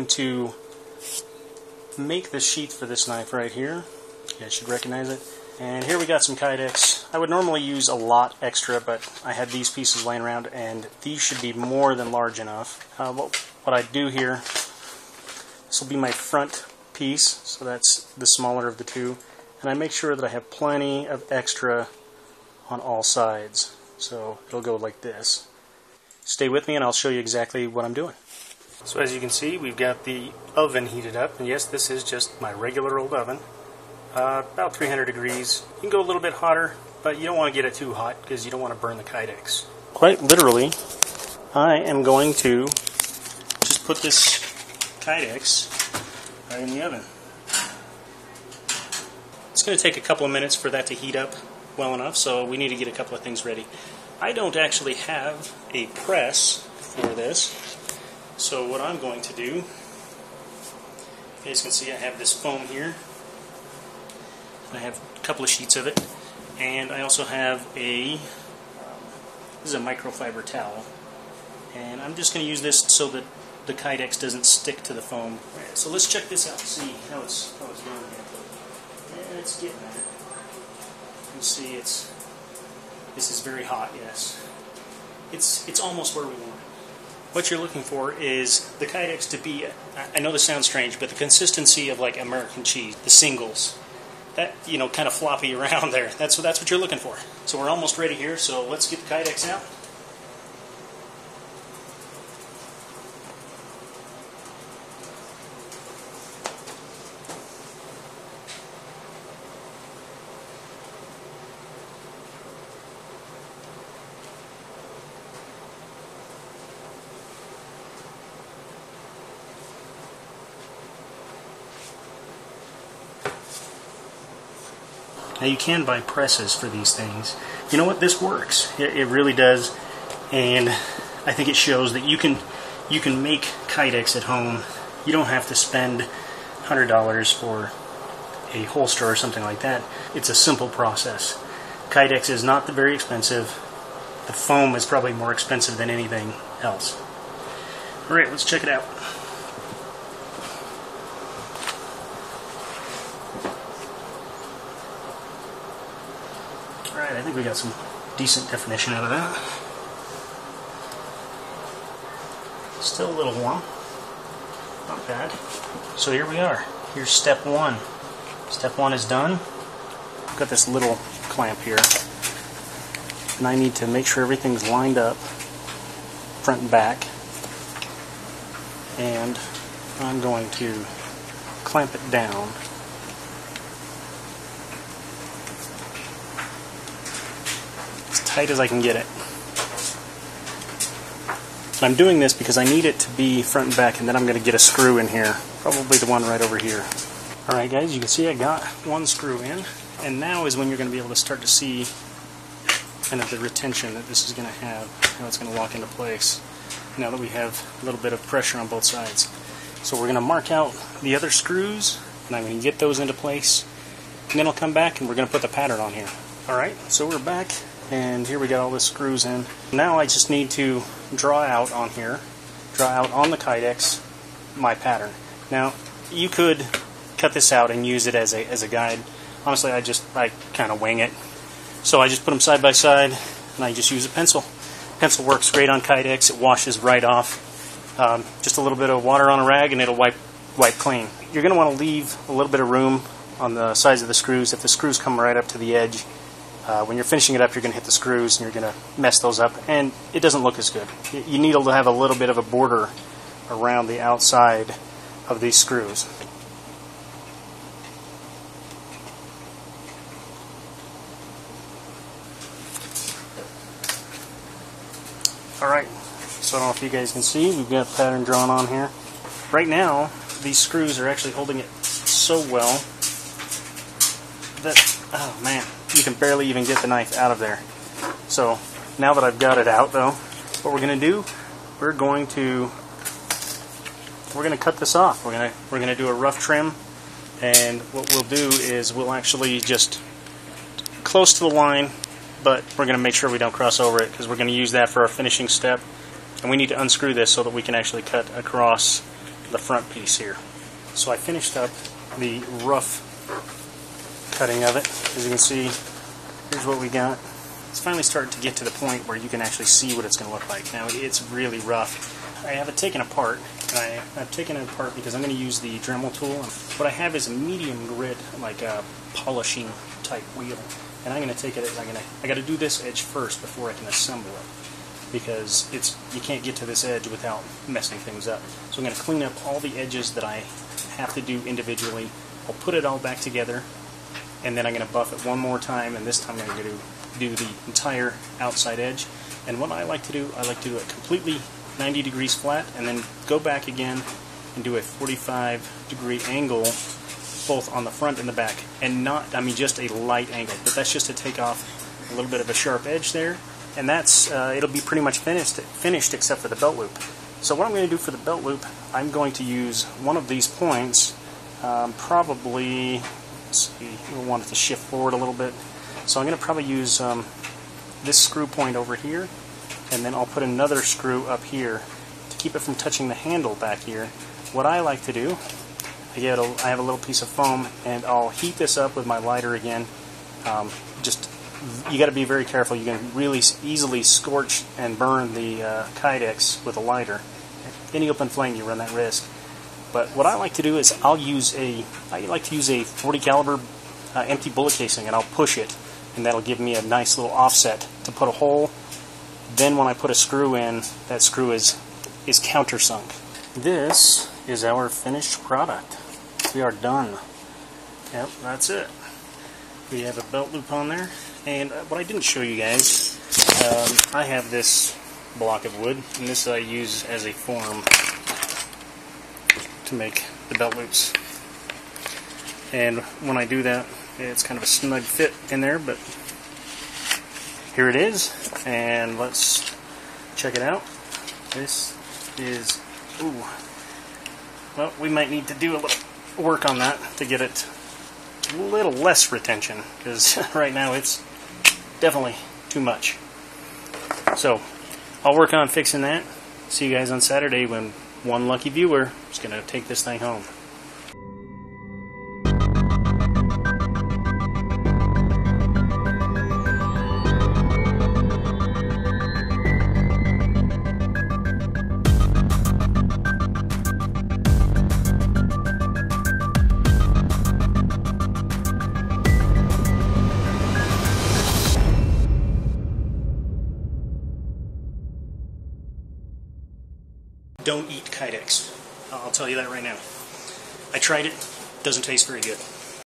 going to make the sheath for this knife right here. You guys should recognize it. And here we got some Kydex. I would normally use a lot extra, but I had these pieces laying around, and these should be more than large enough. What I do here, this will be my front piece, so that's the smaller of the two, and I make sure that I have plenty of extra on all sides. So it'll go like this. Stay with me and I'll show you exactly what I'm doing. So as you can see, we've got the oven heated up, and yes, this is just my regular old oven. About 300 degrees. You can go a little bit hotter, but you don't want to get it too hot because you don't want to burn the Kydex. Quite literally, I am going to just put this Kydex right in the oven. It's going to take a couple of minutes for that to heat up well enough, so we need to get a couple of things ready. I don't actually have a press for this, so what I'm going to do, you guys can see I have this foam here. I have a couple of sheets of it, and I also have this is a microfiber towel, and I'm just going to use this so that the Kydex doesn't stick to the foam. Right, so let's check this out, see how it's doing here. And it's getting there. You can see this is very hot. Yes, it's almost where we want it. What you're looking for is the Kydex to be, I know this sounds strange, but the consistency of like American cheese, the singles. That, you know, kind of floppy around there. That's what you're looking for. So we're almost ready here, so let's get the Kydex out. Now you can buy presses for these things. You know what? This works. It really does, and I think it shows that you can make Kydex at home. You don't have to spend $100 for a holster or something like that. It's a simple process. Kydex is not very expensive. The foam is probably more expensive than anything else. All right, let's check it out. Alright, I think we got some decent definition out of that. Still a little warm. Not bad. So here we are. Here's step one. Step one is done. I've got this little clamp here. And I need to make sure everything's lined up, front and back. And I'm going to clamp it down. Tight as I can get it. I'm doing this because I need it to be front and back, and then I'm going to get a screw in here, probably the one right over here. Alright guys, you can see I got one screw in, and now is when you're going to be able to start to see kind of the retention that this is going to have, how it's going to lock into place now that we have a little bit of pressure on both sides. So we're going to mark out the other screws, and I'm going to get those into place, and then I'll come back and we're going to put the pattern on here. Alright, so we're back. And here we got all the screws in. Now I just need to draw out on here, draw out on the Kydex my pattern. Now you could cut this out and use it as a guide. Honestly, I kind of wing it. So I just put them side by side, and I just use a pencil. Pencil works great on Kydex. It washes right off. Just a little bit of water on a rag, and it'll wipe clean. You're going to want to leave a little bit of room on the sides of the screws. If the screws come right up to the edge, when you're finishing it up, you're going to hit the screws and you're going to mess those up, and it doesn't look as good. You need to have a little bit of a border around the outside of these screws. Alright, so I don't know if you guys can see, we've got a pattern drawn on here. Right now, these screws are actually holding it so well that, oh man, you can barely even get the knife out of there. So now that I've got it out though, what we're going to do, we're going to cut this off. We're going to do a rough trim, and what we'll do is we'll actually just close to the line, but we're going to make sure we don't cross over it because we're going to use that for our finishing step, and we need to unscrew this so that we can actually cut across the front piece here. So I finished up the rough cutting of it. As you can see, here's what we got. It's finally starting to get to the point where you can actually see what it's going to look like. Now it's really rough. I have it taken apart, and I've taken it apart because I'm going to use the Dremel tool. What I have is a medium grit, like a polishing type wheel, and I'm going to take it. I got to do this edge first before I can assemble it, because you can't get to this edge without messing things up. So I'm going to clean up all the edges that I have to do individually. I'll put it all back together, and then I'm going to buff it one more time, and this time I'm going to do the entire outside edge. And what I like to do it completely 90 degrees flat, and then go back again and do a 45-degree angle both on the front and the back, and not, just a light angle, but that's just to take off a little bit of a sharp edge there, and that's it'll be pretty much finished except for the belt loop. So what I'm going to do for the belt loop, I'm going to use one of these points, probably, let's see, we'll want it to shift forward a little bit, so I'm going to probably use this screw point over here, and then I'll put another screw up here to keep it from touching the handle back here. What I like to do, I have a little piece of foam, and I'll heat this up with my lighter again. You got to be very careful. You can really easily scorch and burn the Kydex with a lighter. Any open flame, you run that risk. But what I like to do is I like to use a .40 caliber empty bullet casing, and I'll push it, and that'll give me a nice little offset to put a hole. Then when I put a screw in, that screw is countersunk. This is our finished product. We are done. Yep, that's it. We have a belt loop on there. And what I didn't show you guys, I have this block of wood, and this I use as a form to make the belt loops. And when I do that, it's kind of a snug fit in there, but here it is, and let's check it out. This is, well, we might need to do a little work on that to get it a little less retention, because right now it's definitely too much. So I'll work on fixing that. See you guys on Saturday when one lucky viewer is going to take this thing home. Don't eat Kydex. I'll tell you that right now. I tried it. Doesn't taste very good.